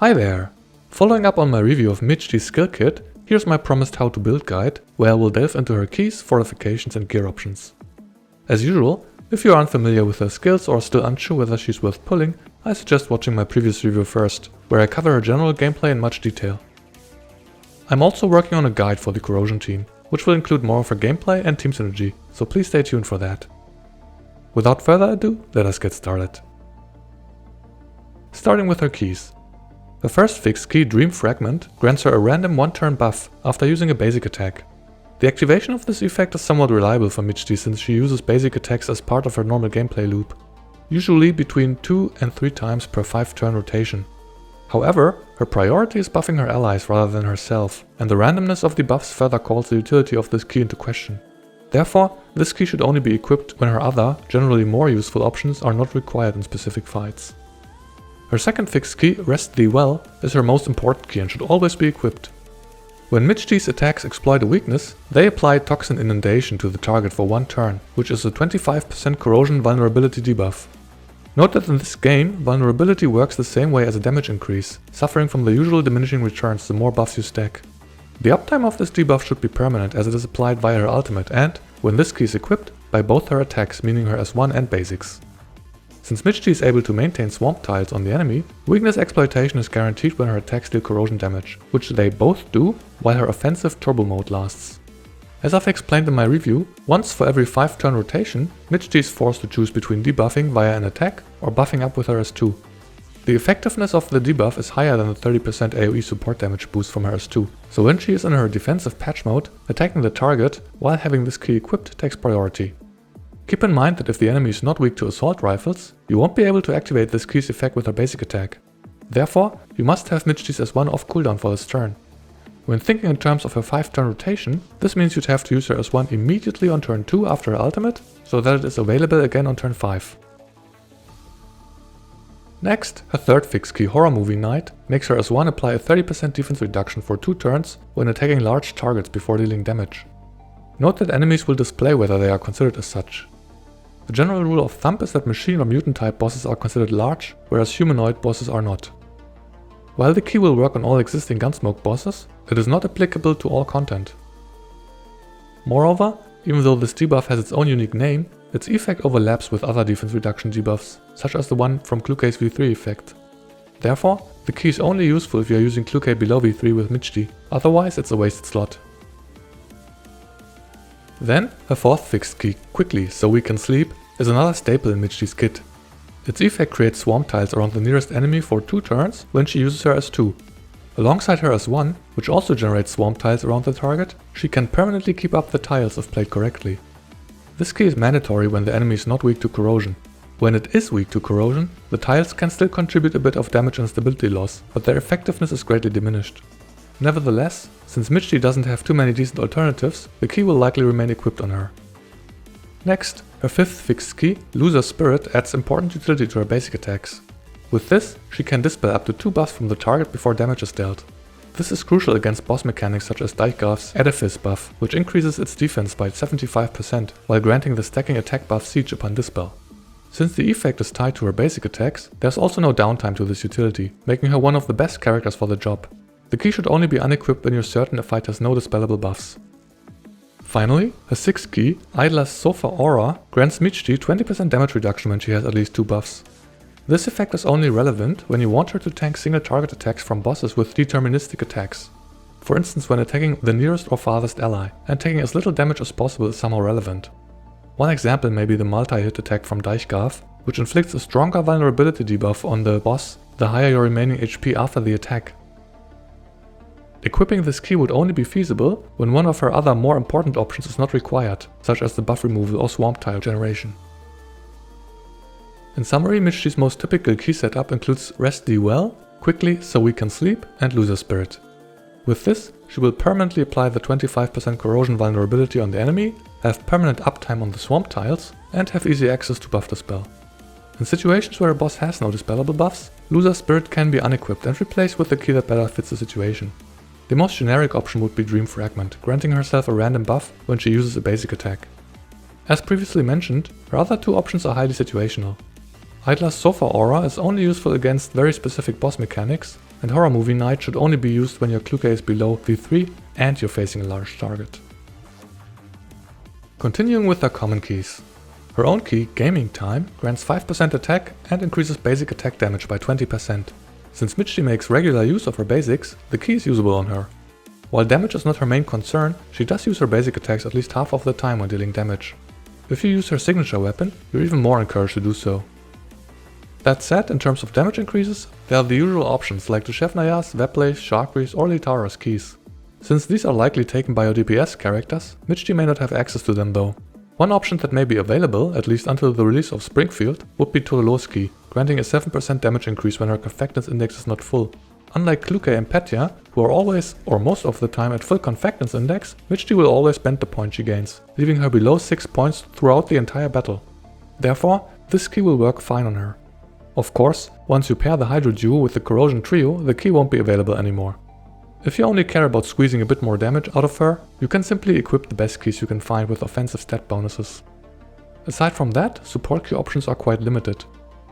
Hi there! Following up on my review of Mechty's skill kit, here's my promised how to build guide, where I will delve into her keys, fortifications and gear options. As usual, if you are unfamiliar with her skills or still unsure whether she's worth pulling, I suggest watching my previous review first, where I cover her general gameplay in much detail. I'm also working on a guide for the corrosion team, which will include more of her gameplay and team synergy, so please stay tuned for that. Without further ado, let us get started. Starting with her keys. The first fixed key, Dream Fragment, grants her a random one-turn buff after using a basic attack. The activation of this effect is somewhat reliable for Mechty since she uses basic attacks as part of her normal gameplay loop, usually between 2 and 3 times per 5-turn rotation. However, her priority is buffing her allies rather than herself, and the randomness of the buffs further calls the utility of this key into question. Therefore, this key should only be equipped when her other, generally more useful options are not required in specific fights. Her second fixed key, Rest Thee Well, is her most important key and should always be equipped. When Mechty's attacks exploit a weakness, they apply Toxin Inundation to the target for 1 turn, which is a 25% corrosion vulnerability debuff. Note that in this game, vulnerability works the same way as a damage increase, suffering from the usual diminishing returns the more buffs you stack. The uptime of this debuff should be permanent as it is applied via her ultimate and, when this key is equipped, by both her attacks, meaning her S1 and basics. Since Mechty is able to maintain swamp tiles on the enemy, weakness exploitation is guaranteed when her attacks deal corrosion damage, which they both do while her offensive turbo mode lasts. As I've explained in my review, once for every 5-turn rotation, Mechty is forced to choose between debuffing via an attack or buffing up with her S2. The effectiveness of the debuff is higher than the 30% AoE support damage boost from her S2, so when she is in her defensive patch mode, attacking the target while having this key equipped takes priority. Keep in mind that if the enemy is not weak to assault rifles, you won't be able to activate this key's effect with her basic attack. Therefore, you must have Mechty's S1 off cooldown for this turn. When thinking in terms of her 5-turn rotation, this means you'd have to use her S1 immediately on turn 2 after her ultimate, so that it is available again on turn 5. Next, her third fixed key, Horror Movie Night, makes her S1 apply a 30% defense reduction for 2 turns when attacking large targets before dealing damage. Note that enemies will display whether they are considered as such. The general rule of thumb is that machine or mutant type bosses are considered large, whereas humanoid bosses are not. While the key will work on all existing Gunsmoke bosses, it is not applicable to all content. Moreover, even though this debuff has its own unique name, its effect overlaps with other defense reduction debuffs, such as the one from Clueca's V3 effect. Therefore, the key is only useful if you are using Clueca below V3 with Mechty, otherwise it's a wasted slot. Then, her fourth fixed key, Quickly So We Can Sleep, is another staple in Mechty's kit. Its effect creates swamp tiles around the nearest enemy for 2 turns when she uses her S2. Alongside her S1, which also generates swamp tiles around the target, she can permanently keep up the tiles if played correctly. This key is mandatory when the enemy is not weak to corrosion. When it is weak to corrosion, the tiles can still contribute a bit of damage and stability loss, but their effectiveness is greatly diminished. Nevertheless, since Mechty doesn't have too many decent alternatives, the key will likely remain equipped on her. Next, her fifth fixed key, Loser Spirit, adds important utility to her basic attacks. With this, she can dispel up to 2 buffs from the target before damage is dealt. This is crucial against boss mechanics such as Deichgraf's Edifice buff, which increases its defense by 75% while granting the stacking attack buff Siege upon dispel. Since the effect is tied to her basic attacks, there's also no downtime to this utility, making her one of the best characters for the job. The key should only be unequipped when you're certain a fight has no dispellable buffs. Finally, her sixth key, Idler's Sofa Aura, grants Mechty 20% damage reduction when she has at least 2 buffs. This effect is only relevant when you want her to tank single target attacks from bosses with deterministic attacks. For instance, when attacking the nearest or farthest ally, and taking as little damage as possible is somehow relevant. One example may be the multi-hit attack from Deichgraf, which inflicts a stronger vulnerability debuff on the boss the higher your remaining HP after the attack. Equipping this key would only be feasible when one of her other more important options is not required, such as the buff removal or swamp tile generation. In summary, Mechty's most typical key setup includes Rest Thee Well, Quickly So We Can Sleep, and Loser Spirit. With this, she will permanently apply the 25% corrosion vulnerability on the enemy, have permanent uptime on the swamp tiles, and have easy access to buff dispel. In situations where a boss has no dispellable buffs, Loser Spirit can be unequipped and replaced with a key that better fits the situation. The most generic option would be Dream Fragment, granting herself a random buff when she uses a basic attack. As previously mentioned, her other 2 options are highly situational. Idler's Sofa Aura is only useful against very specific boss mechanics, and Horror Movie Night should only be used when your Clue is below V3 and you're facing a large target. Continuing with her common keys. Her own key, Gaming Time, grants 5% attack and increases basic attack damage by 20%. Since Mechty makes regular use of her basics, the key is usable on her. While damage is not her main concern, she does use her basic attacks at least half of the time when dealing damage. If you use her signature weapon, you're even more encouraged to do so. That said, in terms of damage increases, there are the usual options like the Shevnayas, Veples, Sharkries or Litara's keys. Since these are likely taken by your DPS characters, Mechty may not have access to them though. One option that may be available, at least until the release of Springfield, would be Tolo's key, granting a 7% damage increase when her Confectance index is not full. Unlike Clue and Petya, who are always, or most of the time, at full Confectance index, Mechty will always spend the point she gains, leaving her below 6 points throughout the entire battle. Therefore, this key will work fine on her. Of course, once you pair the Hydro duo with the Corrosion trio, the key won't be available anymore. If you only care about squeezing a bit more damage out of her, you can simply equip the best keys you can find with offensive stat bonuses. Aside from that, support key options are quite limited.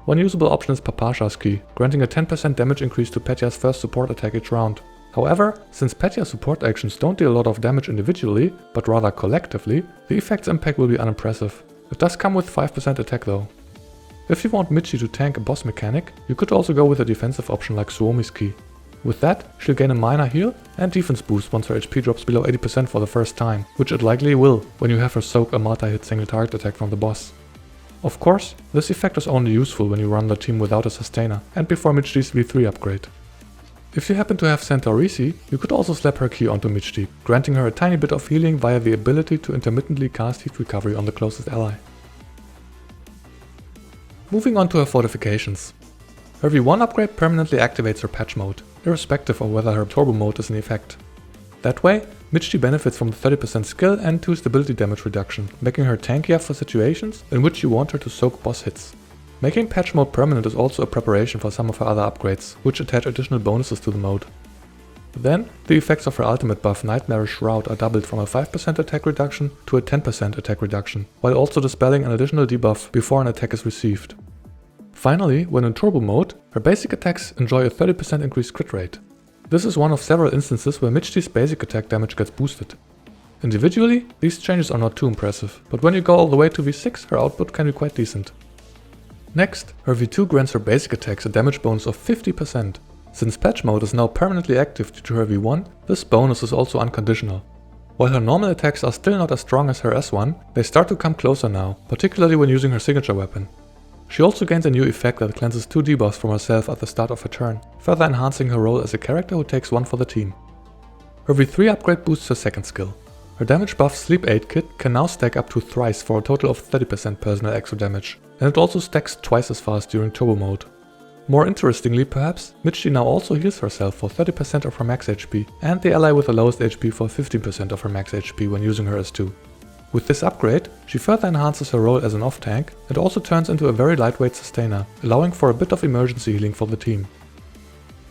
One usable option is Papasha's key, granting a 10% damage increase to Petya's first support attack each round. However, since Petya's support actions don't deal a lot of damage individually, but rather collectively, the effect's impact will be unimpressive. It does come with 5% attack though. If you want Mechty to tank a boss mechanic, you could also go with a defensive option like Suomi's key. With that, she'll gain a minor heal and defense boost once her HP drops below 80% for the first time, which it likely will when you have her soak a multi-hit single target attack from the boss. Of course, this effect is only useful when you run the team without a sustainer and before Mechty's V3 upgrade. If you happen to have Centaurisi, you could also slap her key onto Mechty, granting her a tiny bit of healing via the ability to intermittently cast heat recovery on the closest ally. Moving on to her fortifications. Her V1 upgrade permanently activates her patch mode, irrespective of whether her turbo mode is in effect. That way, Mechty benefits from the 30% skill and 2 stability damage reduction, making her tankier for situations in which you want her to soak boss hits. Making patch mode permanent is also a preparation for some of her other upgrades, which attach additional bonuses to the mode. Then, the effects of her ultimate buff Nightmarish Shroud are doubled from a 5% attack reduction to a 10% attack reduction, while also dispelling an additional debuff before an attack is received. Finally, when in turbo mode, her basic attacks enjoy a 30% increased crit rate. This is one of several instances where Mechty's basic attack damage gets boosted. Individually, these changes are not too impressive, but when you go all the way to V6, her output can be quite decent. Next, her V2 grants her basic attacks a damage bonus of 50%. Since patch mode is now permanently active due to her V1, this bonus is also unconditional. While her normal attacks are still not as strong as her S1, they start to come closer now, particularly when using her signature weapon. She also gains a new effect that cleanses 2 debuffs from herself at the start of her turn, further enhancing her role as a character who takes one for the team. Her V3 upgrade boosts her second skill. Her damage buff Sleep Aid Kit can now stack up to thrice for a total of 30% personal extra damage, and it also stacks twice as fast during turbo mode. More interestingly perhaps, Mechty now also heals herself for 30% of her max HP, and the ally with the lowest HP for 15% of her max HP when using her S2. With this upgrade, she further enhances her role as an off-tank and also turns into a very lightweight sustainer, allowing for a bit of emergency healing for the team.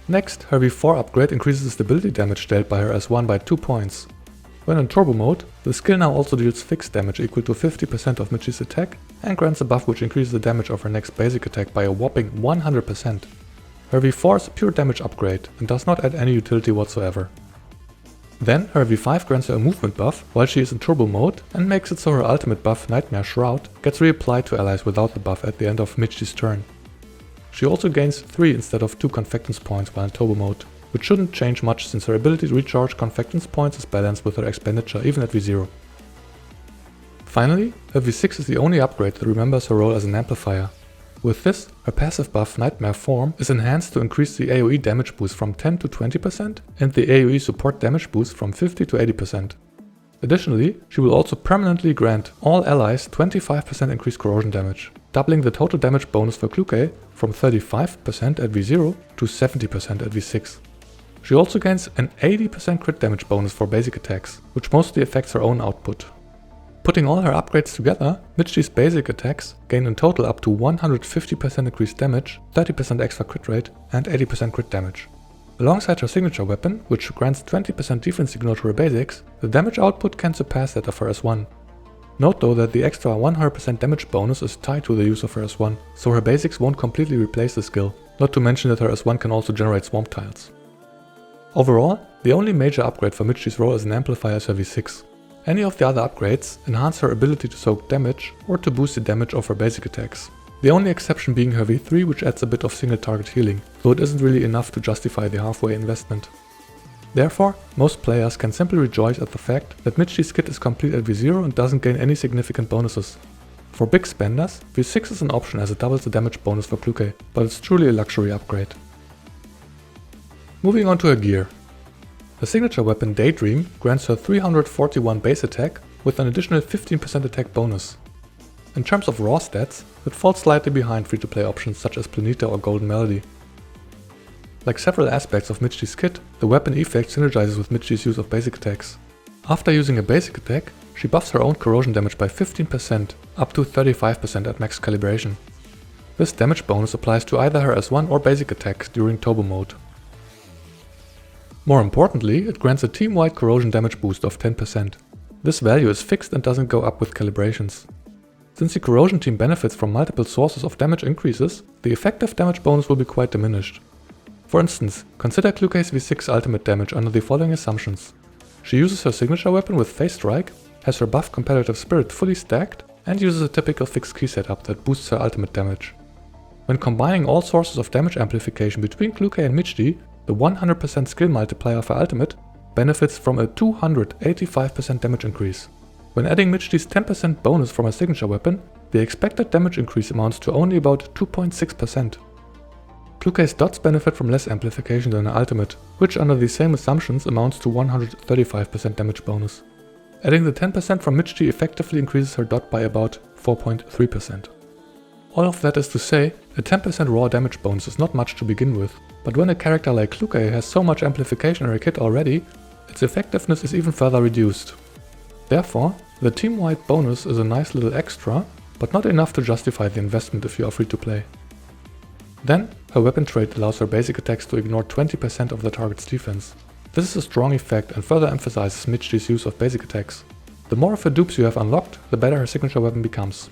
Next, her V4 upgrade increases the stability damage dealt by her S1 by 2 points. When in turbo mode, the skill now also deals fixed damage equal to 50% of Mechty's attack and grants a buff which increases the damage of her next basic attack by a whopping 100%. Her V4 is a pure damage upgrade and does not add any utility whatsoever. Then her V5 grants her a movement buff while she is in turbo mode and makes it so her ultimate buff Nightmare Shroud gets reapplied to allies without the buff at the end of Mechty's turn. She also gains 3 instead of 2 Confectance points while in turbo mode, which shouldn't change much since her ability to recharge Confectance points is balanced with her expenditure even at V0. Finally, her V6 is the only upgrade that remembers her role as an amplifier. With this, her passive buff Nightmare Form is enhanced to increase the AoE damage boost from 10 to 20% and the AoE support damage boost from 50 to 80%. Additionally, she will also permanently grant all allies 25% increased corrosion damage, doubling the total damage bonus for Clue from 35% at V0 to 70% at V6. She also gains an 80% crit damage bonus for basic attacks, which mostly affects her own output. Putting all her upgrades together, Mechty's basic attacks gain in total up to 150% increased damage, 30% extra crit rate and 80% crit damage. Alongside her signature weapon, which grants 20% defense signal to her basics, the damage output can surpass that of her S1. Note though that the extra 100% damage bonus is tied to the use of her S1, so her basics won't completely replace the skill. not to mention that her S1 can also generate swamp tiles. Overall, the only major upgrade for Mechty's role as an amplifier is her V6. Any of the other upgrades enhance her ability to soak damage or to boost the damage of her basic attacks. The only exception being her V3, which adds a bit of single target healing, though it isn't really enough to justify the halfway investment. Therefore, most players can simply rejoice at the fact that Mechty's kit is complete at V0 and doesn't gain any significant bonuses. For big spenders, V6 is an option as it doubles the damage bonus for Cluke, but it's truly a luxury upgrade. Moving on to her gear. The signature weapon Daydream grants her 341 base attack with an additional 15% attack bonus. In terms of raw stats, it falls slightly behind free-to-play options such as Planeta or Golden Melody. Like several aspects of Mechty's kit, the weapon effect synergizes with Mechty's use of basic attacks. After using a basic attack, she buffs her own corrosion damage by 15%, up to 35% at max calibration. This damage bonus applies to either her S1 or basic attacks during turbo mode. More importantly, it grants a team-wide corrosion damage boost of 10%. This value is fixed and doesn't go up with calibrations. Since the corrosion team benefits from multiple sources of damage increases, the effective damage bonus will be quite diminished. For instance, consider Cluke's V6 ultimate damage under the following assumptions. She uses her signature weapon with Phase Strike, has her buff Competitive Spirit fully stacked, and uses a typical fixed key setup that boosts her ultimate damage. When combining all sources of damage amplification between Cluke and Mechty, the 100% skill multiplier of her ultimate benefits from a 285% damage increase. When adding Mechty's 10% bonus from her signature weapon, the expected damage increase amounts to only about 2.6%. Cluke's dots benefit from less amplification than her ultimate, which under the same assumptions amounts to 135% damage bonus. Adding the 10% from Mechty effectively increases her dot by about 4.3%. All of that is to say, a 10% raw damage bonus is not much to begin with, but when a character like Cluke has so much amplification in her kit already, its effectiveness is even further reduced. Therefore, the team-wide bonus is a nice little extra, but not enough to justify the investment if you are free to play. Then, her weapon trait allows her basic attacks to ignore 20% of the target's defense. This is a strong effect and further emphasizes Mechty's use of basic attacks. The more of her dupes you have unlocked, the better her signature weapon becomes.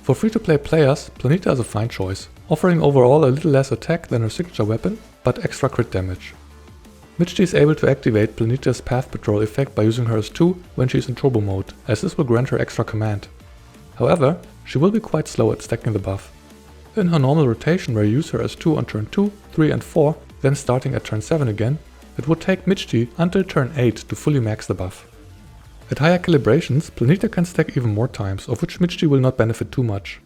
For free-to-play players, Planeta is a fine choice, offering overall a little less attack than her signature weapon, but extra crit damage. Mechty is able to activate Planeta's Path Patrol effect by using her S2 when she is in turbo mode, as this will grant her extra command. However, she will be quite slow at stacking the buff. In her normal rotation where you use her S2 on turn 2, 3 and 4, then starting at turn 7 again, it would take Mechty until turn 8 to fully max the buff. At higher calibrations, Planeta can stack even more times, of which Mechty will not benefit too much.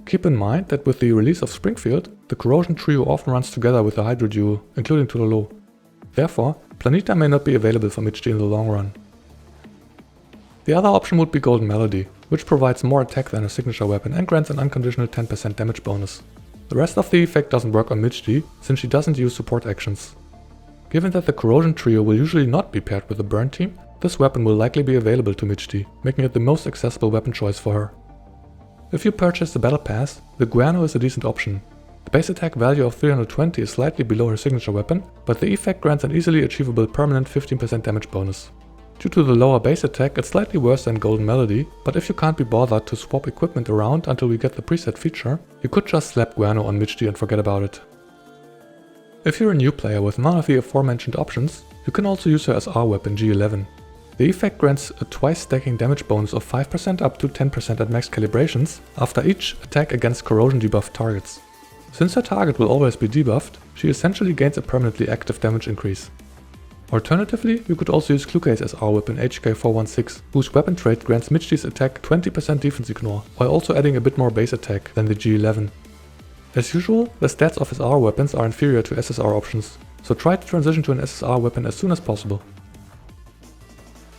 Keep in mind that with the release of Springfield, the corrosion trio often runs together with the Hydro duo, including Tulolo. Therefore, Planeta may not be available for Mechty in the long run. The other option would be Golden Melody, which provides more attack than her signature weapon and grants an unconditional 10% damage bonus. The rest of the effect doesn't work on Mechty, since she doesn't use support actions. Given that the corrosion trio will usually not be paired with the burn team, this weapon will likely be available to Mechty, making it the most accessible weapon choice for her. If you purchase the Battle Pass, the Guano is a decent option. The base attack value of 320 is slightly below her signature weapon, but the effect grants an easily achievable permanent 15% damage bonus. Due to the lower base attack, it's slightly worse than Golden Melody, but if you can't be bothered to swap equipment around until we get the preset feature, you could just slap Guano on Mechty and forget about it. If you're a new player with none of the aforementioned options, you can also use her as R weapon G11. The effect grants a twice stacking damage bonus of 5% up to 10% at max calibrations after each attack against corrosion debuffed targets. Since her target will always be debuffed, she essentially gains a permanently active damage increase. Alternatively, you could also use Cluke's as R weapon HK416, whose weapon trait grants Mechty's attack 20% defense ignore, while also adding a bit more base attack than the G11. As usual, the stats of SR weapons are inferior to SSR options, so try to transition to an SSR weapon as soon as possible.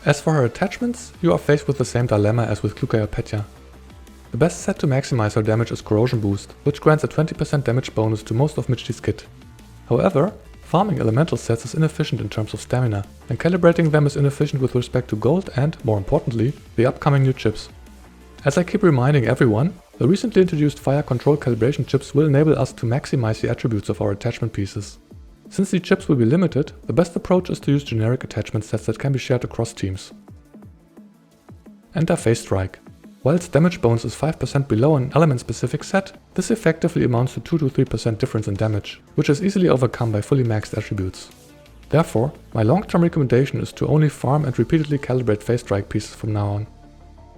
As for her attachments, you are faced with the same dilemma as with Cluke or Petya. The best set to maximize her damage is Corrosion Boost, which grants a 20% damage bonus to most of Mechty's kit. However, farming elemental sets is inefficient in terms of stamina, and calibrating them is inefficient with respect to gold and, more importantly, the upcoming new chips. As I keep reminding everyone, the recently introduced fire control calibration chips will enable us to maximize the attributes of our attachment pieces. Since the chips will be limited, the best approach is to use generic attachment sets that can be shared across teams. Enter Phase Strike. While its damage bonus is 5% below an element-specific set, this effectively amounts to 2–3% difference in damage, which is easily overcome by fully maxed attributes. Therefore, my long-term recommendation is to only farm and repeatedly calibrate phase strike pieces from now on.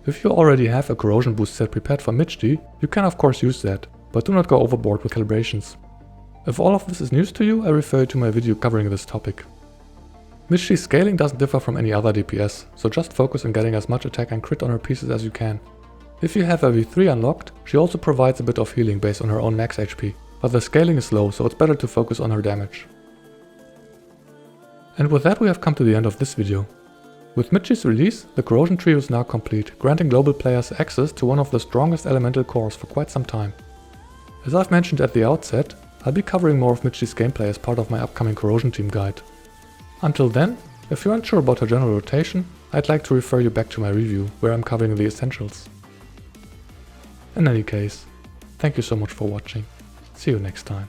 If you already have a corrosion boost set prepared for Mechty, you can of course use that, but do not go overboard with calibrations. If all of this is news to you, I refer you to my video covering this topic. Mechty's scaling doesn't differ from any other DPS, so just focus on getting as much attack and crit on her pieces as you can. If you have her V3 unlocked, she also provides a bit of healing based on her own max HP, but the scaling is low, so it's better to focus on her damage. And with that we have come to the end of this video. With Mechty's release, the corrosion trio is now complete, granting global players access to one of the strongest elemental cores for quite some time. As I've mentioned at the outset, I'll be covering more of Mechty's gameplay as part of my upcoming corrosion team guide. Until then, if you're unsure about her general rotation, I'd like to refer you back to my review, where I'm covering the essentials. In any case, thank you so much for watching. See you next time.